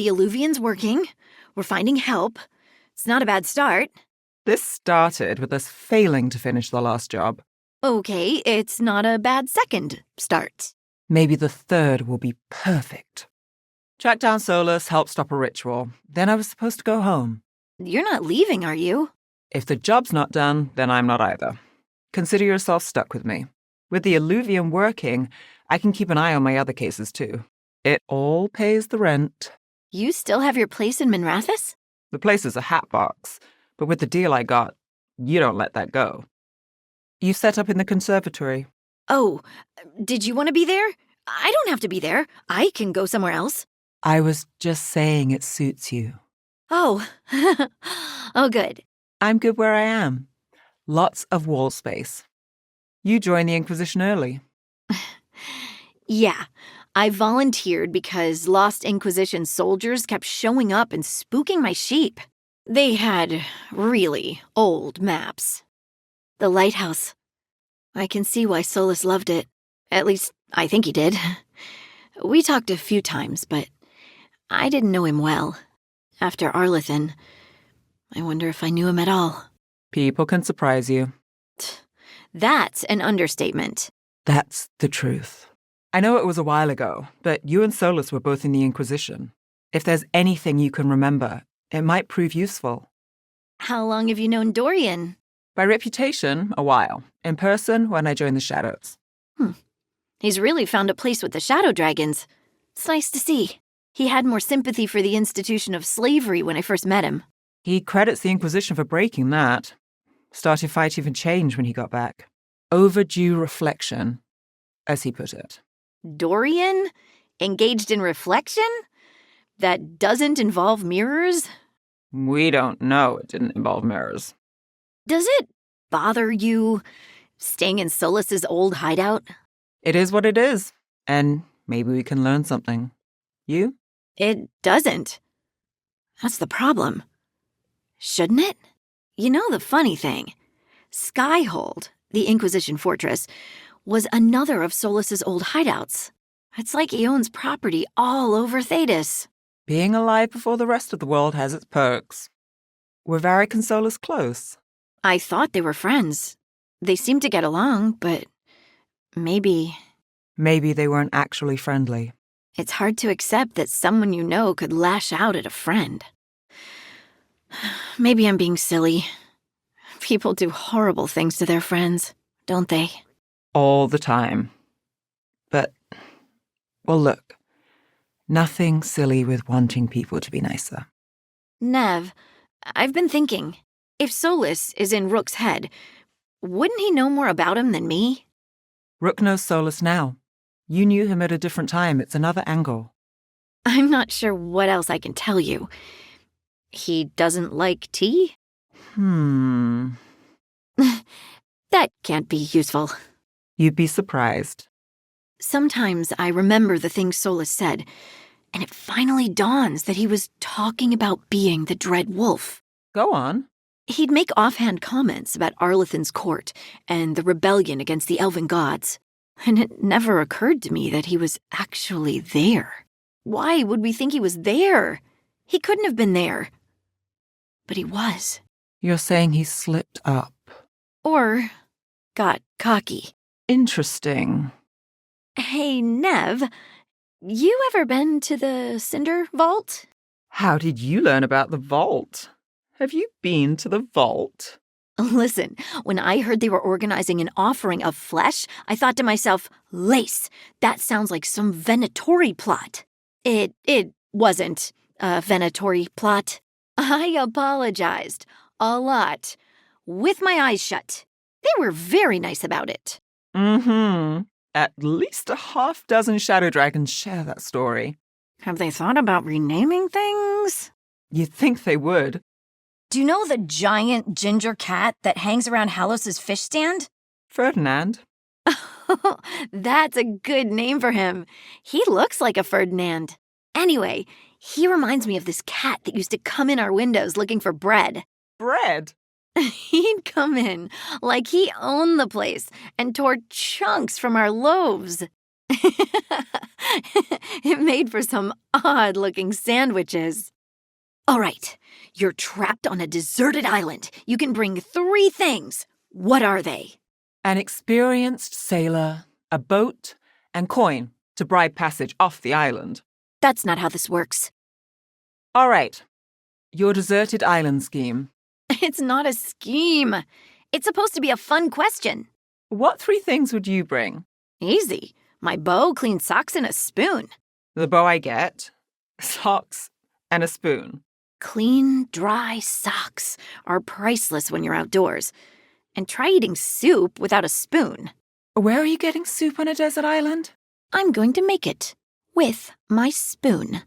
The Eluvian's working. We're finding help. It's not a bad start. This started with us failing to finish the last job. Okay, it's not a bad second start. Maybe the third will be perfect. Track down Solas, help stop a ritual. Then I was supposed to go home. You're not leaving, are you? If the job's not done, then I'm not either. Consider yourself stuck with me. With the Eluvian working, I can keep an eye on my other cases too. It all pays the rent. You still have your place in Minrathous? The place is a hatbox, but with the deal I got, you don't let that go. You set up in the conservatory. Oh, did you want to be there? I don't have to be there. I can go somewhere else. I was just saying it suits you. Oh, oh, good. I'm good where I am. Lots of wall space. You joined the Inquisition early. Yeah, I volunteered because lost Inquisition soldiers kept showing up and spooking my sheep. They had really old maps. The lighthouse. I can see why Solas loved it. At least, I think he did. We talked a few times, but I didn't know him well. After Arlethan, I wonder if I knew him at all. People can surprise you. That's an understatement. That's the truth. I know it was a while ago, but you and Solas were both in the Inquisition. If there's anything you can remember, it might prove useful. How long have you known Dorian? By reputation, a while. In person, when I joined the Shadows. He's really found a place with the Shadow Dragons. It's nice to see. He had more sympathy for the institution of slavery when I first met him. He credits the Inquisition for breaking that. Started fight even changed when he got back. Overdue reflection, as he put it. Dorian? Engaged in reflection? That doesn't involve mirrors? We don't know it didn't involve mirrors. Does it bother you staying in Solas's old hideout? It is what it is, and maybe we can learn something. You? It doesn't. That's the problem. Shouldn't it? You know the funny thing. Skyhold, the Inquisition fortress, was another of Solas's old hideouts. It's like he owns property all over Thedas. Being alive before the rest of the world has its perks. Were Varric and Solas close? I thought they were friends. They seemed to get along, but maybe... Maybe they weren't actually friendly. It's hard to accept that someone you know could lash out at a friend. Maybe I'm being silly. People do horrible things to their friends, don't they? All the time. But, well, look. Nothing silly with wanting people to be nicer. Neve, I've been thinking. If Solas is in Rook's head, wouldn't he know more about him than me? Rook knows Solas now. You knew him at a different time. It's another angle. I'm not sure what else I can tell you. He doesn't like tea? That can't be useful. You'd be surprised. Sometimes I remember the things Solas said, and it finally dawns that he was talking about being the Dread Wolf. Go on. He'd make offhand comments about Arlethan's court and the rebellion against the elven gods, and it never occurred to me that he was actually there. Why would we think he was there? He couldn't have been there. But he was. You're saying he slipped up. Or got cocky. Interesting. Hey, Neve, you ever been to the Cinder Vault? How did you learn about the vault? Have you been to the vault? Listen, when I heard they were organizing an offering of flesh, I thought to myself, Lace, that sounds like some Venatori plot. It wasn't a Venatori plot. I apologized. A lot. With my eyes shut. They were very nice about it. At least a half dozen shadow dragons share that story. Have they thought about renaming things? You'd think they would. Do you know the giant ginger cat that hangs around Halos's fish stand? Ferdinand. That's a good name for him. He looks like a Ferdinand. Anyway, he reminds me of this cat that used to come in our windows looking for bread. Bread? He'd come in like he owned the place and tore chunks from our loaves. It made for some odd-looking sandwiches. All right, you're trapped on a deserted island. You can bring 3 things. What are they? An experienced sailor, a boat, and coin to bribe passage off the island. That's not how this works. All right. Your deserted island scheme. It's not a scheme. It's supposed to be a fun question. What 3 things would you bring? Easy. My bow, clean socks, and a spoon. The bow I get, socks, and a spoon. Clean, dry socks are priceless when you're outdoors. And try eating soup without a spoon. Where are you getting soup on a desert island? I'm going to make it with my spoon.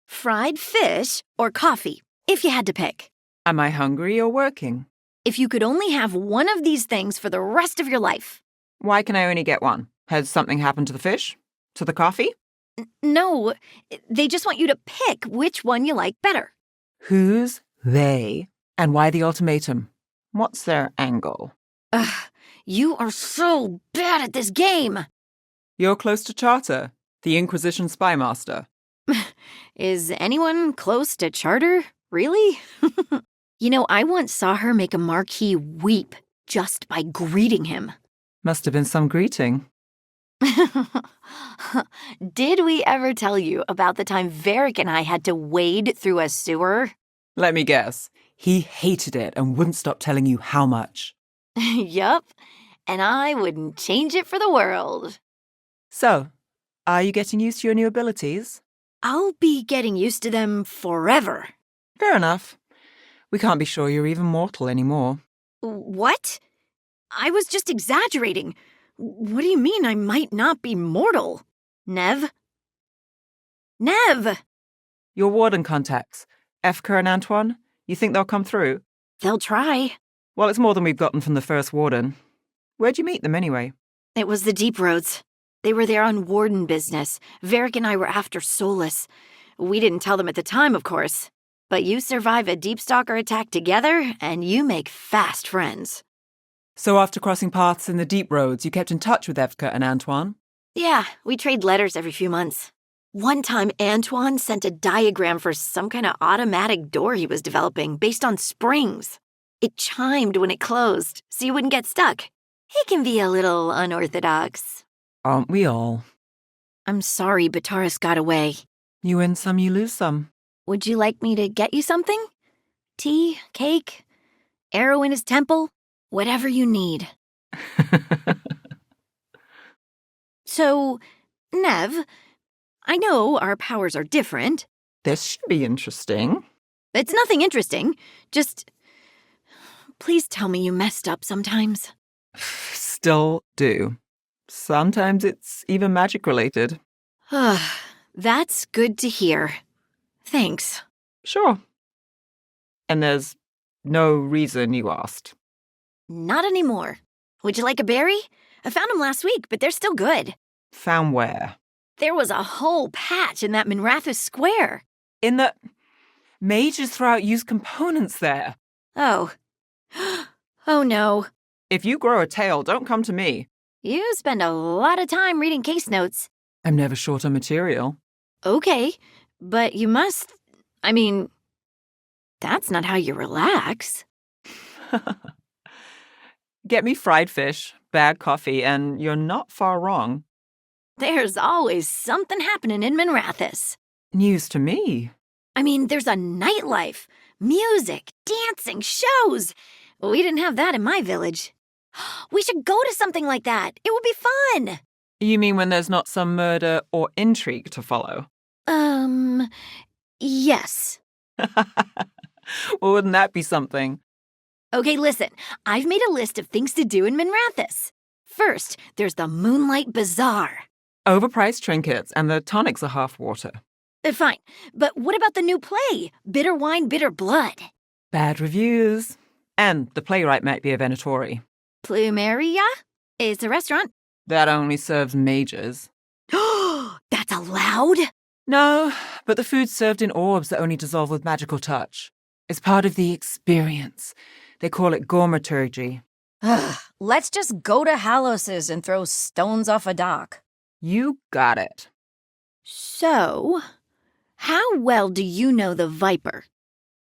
Fried fish or coffee, if you had to pick. Am I hungry or working? If you could only have one of these things for the rest of your life. Why can I only get one? Has something happened to the fish? To the coffee? No, they just want you to pick which one you like better. Who's they? And why the ultimatum? What's their angle? Ugh, you are so bad at this game. You're close to Charter, the Inquisition spy master. Is anyone close to Charter? Really? You know, I once saw her make a Marquis weep just by greeting him. Must have been some greeting. Did we ever tell you about the time Varric and I had to wade through a sewer? Let me guess. He hated it and wouldn't stop telling you how much. Yup, and I wouldn't change it for the world. So, are you getting used to your new abilities? I'll be getting used to them forever. Fair enough. We can't be sure you're even mortal anymore. What? I was just exaggerating. What do you mean I might not be mortal? Neve? Neve! Your warden contacts, Efka and Antoine, you think they'll come through? They'll try. Well, it's more than we've gotten from the first warden. Where'd you meet them anyway? It was the Deep Roads. They were there on warden business. Varric and I were after Solas. We didn't tell them at the time, of course. But you survive a Deep Stalker attack together, and you make fast friends. So after crossing paths in the Deep Roads, you kept in touch with Efka and Antoine? Yeah, we trade letters every few months. One time, Antoine sent a diagram for some kind of automatic door he was developing based on springs. It chimed when it closed, so you wouldn't get stuck. He can be a little unorthodox. Aren't we all? I'm sorry Bataris got away. You win some, you lose some. Would you like me to get you something? Tea, cake, arrow in his temple, whatever you need. So, Neve, I know our powers are different. This should be interesting. It's nothing interesting. Just, please tell me you messed up sometimes. Still do. Sometimes it's even magic-related. That's good to hear. Thanks. Sure. And there's no reason you asked. Not anymore. Would you like a berry? I found them last week, but they're still good. Found where? There was a whole patch in that Minrathous square. In the... Mages throw out used components there. Oh. Oh no. If you grow a tail, don't come to me. You spend a lot of time reading case notes. I'm never short on material. Okay, but you must... that's not how you relax. Get me fried fish, bad coffee, and you're not far wrong. There's always something happening in Minrathous. News to me. There's a nightlife, music, dancing, shows. We didn't have that in my village. We should go to something like that. It would be fun. You mean when there's not some murder or intrigue to follow? Yes. Well, wouldn't that be something? Okay, listen. I've made a list of things to do in Minrathous. First, there's the Moonlight Bazaar. Overpriced trinkets and the tonics are half water. Fine, but what about the new play, Bitter Wine, Bitter Blood? Bad reviews. And the playwright might be a Venatori. Plumeria? It's a restaurant. That only serves mages. That's allowed? No, but the food's served in orbs that only dissolve with magical touch. It's part of the experience. They call it gourmeturgy. Let's just go to Halos's and throw stones off a dock. You got it. So, how well do you know the Viper?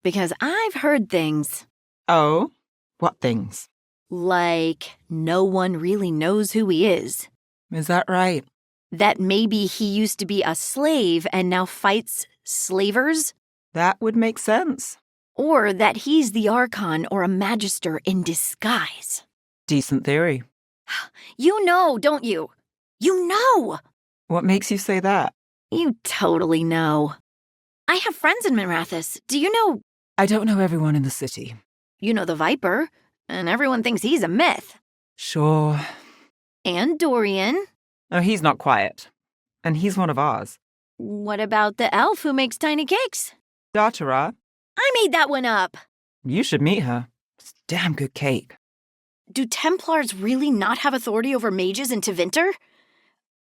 Because I've heard things Oh? What things? like no one really knows who he is. Is that right? That maybe he used to be a slave and now fights slavers? That would make sense. Or that he's the Archon or a Magister in disguise. Decent theory. You know, don't you? You know! What makes you say that? You totally know. I have friends in Minrathous. Do you know? I don't know everyone in the city. You know the Viper, and everyone thinks he's a myth. Sure. And Dorian. Oh, he's not quiet. And he's one of ours. What about the elf who makes tiny cakes? Datara, I made that one up. you should meet her. It's damn good cake. Do Templars really not have authority over mages in Tevinter?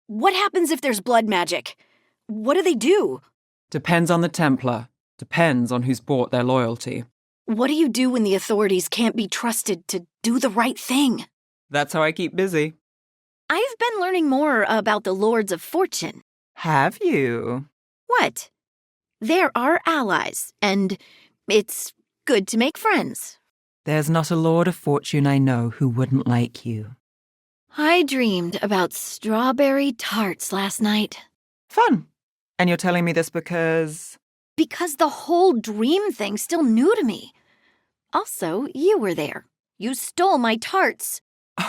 What happens if there's blood magic? What do they do? Depends on the Templar. Depends on who's bought their loyalty. What do you do when the authorities can't be trusted to do the right thing? That's how I keep busy. I've been learning more about the Lords of Fortune. Have you? What? They're our allies, and it's good to make friends. There's not a Lord of Fortune I know who wouldn't like you. I dreamed about strawberry tarts last night. Fun. And you're telling me this because... Because the whole dream thing's still new to me. Also, you were there. You stole my tarts.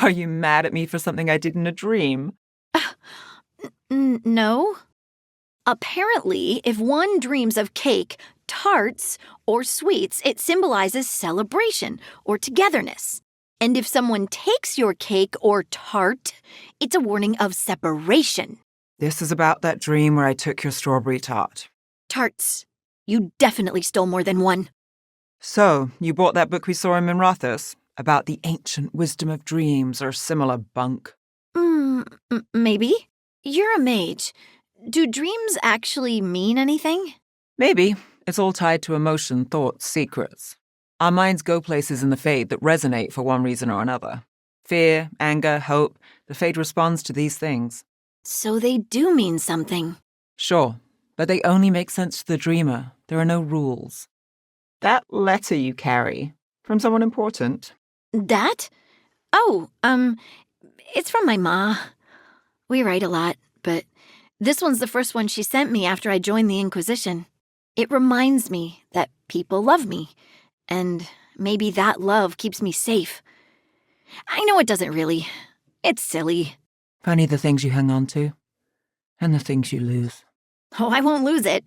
Are you mad at me for something I did in a dream? No. Apparently, if one dreams of cake, tarts, or sweets, it symbolizes celebration or togetherness. And if someone takes your cake or tart, it's a warning of separation. This is about that dream where I took your strawberry tart. Tarts. You definitely stole more than one. So, you bought that book we saw in Minrathous? About the ancient wisdom of dreams or similar bunk? Maybe. You're a mage. Do dreams actually mean anything? Maybe. It's all tied to emotion, thoughts, secrets. Our minds go places in the Fade that resonate for one reason or another. Fear, anger, hope. The Fade responds to these things. So they do mean something. Sure, but they only make sense to the dreamer. There are no rules. That letter you carry, from someone important? That? Oh, it's from my ma. We write a lot, but this one's the first one she sent me after I joined the Inquisition. It reminds me that people love me, and maybe that love keeps me safe. I know it doesn't really. It's silly. Funny the things you hang on to, and the things you lose. Oh, I won't lose it.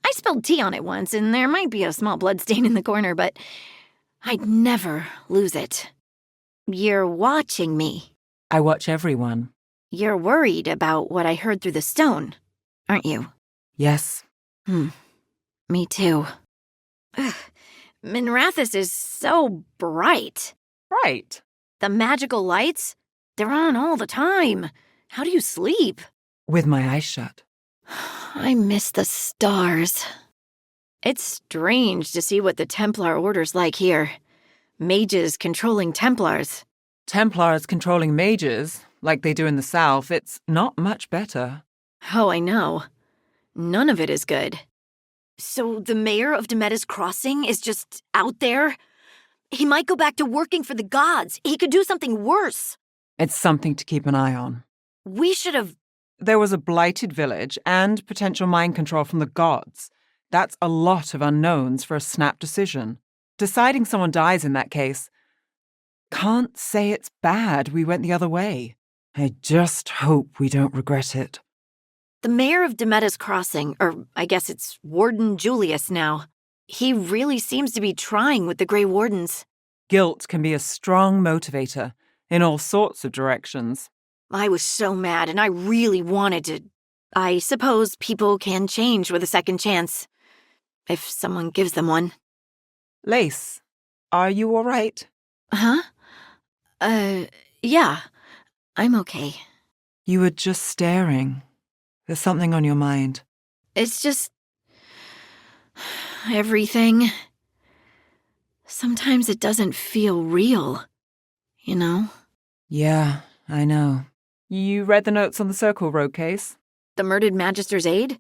I spilled tea on it once, and there might be a small bloodstain in the corner, but I'd never lose it. You're watching me. I watch everyone. You're worried about what I heard through the stone, aren't you? Yes. Me too. Ugh. Minrathous is so bright. Right. The magical lights, they're on all the time. How do you sleep? With my eyes shut. I miss the stars. It's strange to see what the Templar Order's like here. Mages controlling Templars. Templars controlling mages, like they do in the South, it's not much better. Oh, I know. None of it is good. So the mayor of Demeda's Crossing is just out there? He might go back to working for the gods. He could do something worse. It's something to keep an eye on. We should have... There was a blighted village and potential mind control from the gods. That's a lot of unknowns for a snap decision. Deciding someone dies in that case. Can't say it's bad we went the other way. I just hope we don't regret it. The mayor of Demeda's Crossing, or I guess it's Warden Julius now, he really seems to be trying with the Grey Wardens. Guilt can be a strong motivator in all sorts of directions. I was so mad, and I really wanted to... I suppose people can change with a second chance. If someone gives them one. Lace, are you all right? Huh? Yeah. I'm okay. You were just staring. There's something on your mind. It's just... everything. Sometimes it doesn't feel real, you know? Yeah, I know. You read the notes on the Circle Road case? The murdered Magister's aide?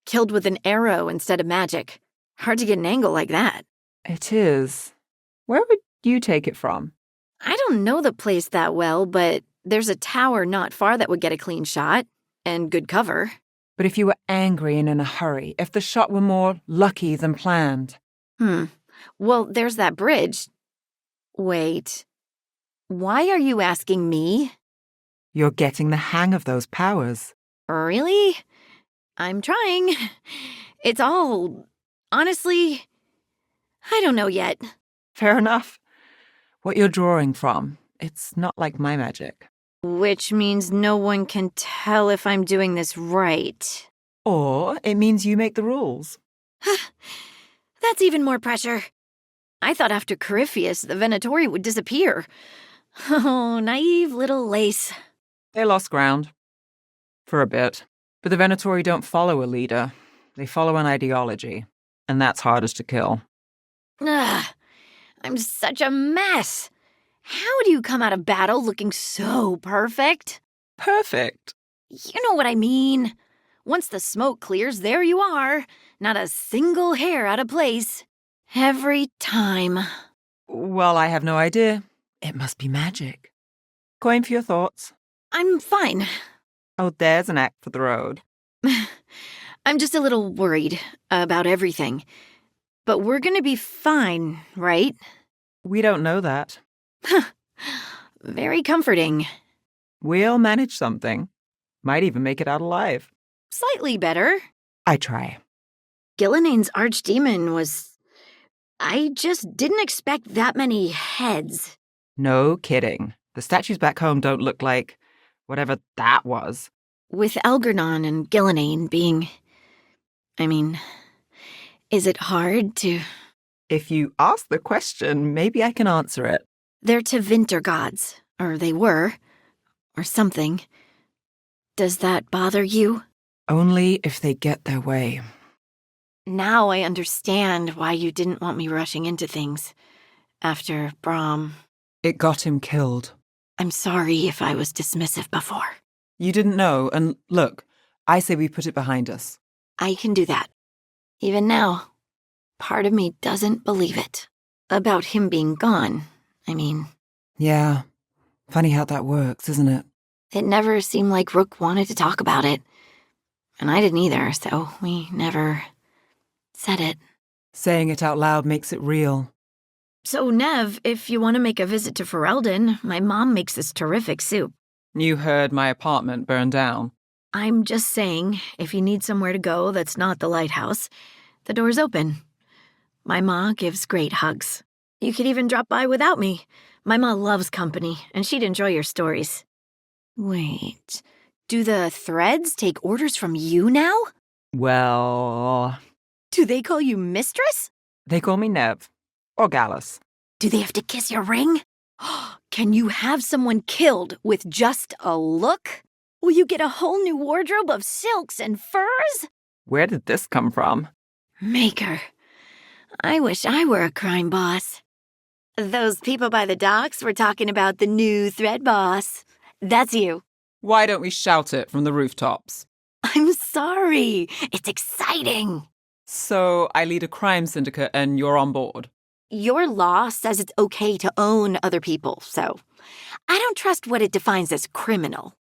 Killed with an arrow instead of magic. Hard to get an angle like that. It is. Where would you take it from? I don't know the place that well, but there's a tower not far that would get a clean shot. And good cover. But if you were angry and in a hurry, if the shot were more lucky than planned. Well, there's that bridge. Wait. Why are you asking me? You're getting the hang of those powers. Really? I'm trying. It's all... Honestly, I don't know yet. Fair enough. What you're drawing from, it's not like my magic. Which means no one can tell if I'm doing this right. Or it means you make the rules. That's even more pressure. I thought after Corypheus, the Venatori would disappear. Oh, naive little lace. They lost ground. For a bit. But the Venatori don't follow a leader. They follow an ideology. And that's hardest to kill. Ugh, I'm such a mess. How do you come out of battle looking so perfect? Perfect. You know what I mean. Once the smoke clears, there you are. Not a single hair out of place. Every time. Well, I have no idea. It must be magic. Coin for your thoughts. I'm fine. Oh, there's an act for the road. I'm just a little worried about everything. But we're gonna be fine, right? We don't know that. Very comforting. We'll manage something. Might even make it out alive. Slightly better. I try. Gillenane's archdemon was... I just didn't expect that many heads. No kidding. The statues back home don't look like whatever that was. With Algernon and Gillenane being... I mean, is it hard to... If you ask the question, maybe I can answer it. They're Tevinter gods, or they were, or something. Does that bother you? Only if they get their way. Now I understand why you didn't want me rushing into things. After Brahm. It got him killed. I'm sorry if I was dismissive before. You didn't know, and look, I say we put it behind us. I can do that. Even now, part of me doesn't believe it. About him being gone, I mean. Yeah. Funny how that works, isn't it? It never seemed like Rook wanted to talk about it. And I didn't either, so we never said it. Saying it out loud makes it real. So, Neve, if you want to make a visit to Ferelden, my mom makes this terrific soup. You heard my apartment burn down. I'm just saying, if you need somewhere to go that's not the lighthouse, the door's open. My ma gives great hugs. You could even drop by without me. My ma loves company, and she'd enjoy your stories. Wait, do the threads take orders from you now? Well... Do they call you mistress? They call me Neve. Or Gallus. Do they have to kiss your ring? Can you have someone killed with just a look? Will you get a whole new wardrobe of silks and furs? Where did this come from? Maker. I wish I were a crime boss. Those people by the docks were talking about the new thread boss. That's you. Why don't we shout it from the rooftops? I'm sorry. It's exciting. So I lead a crime syndicate and you're on board? Your law says it's okay to own other people, so I don't trust what it defines as criminal.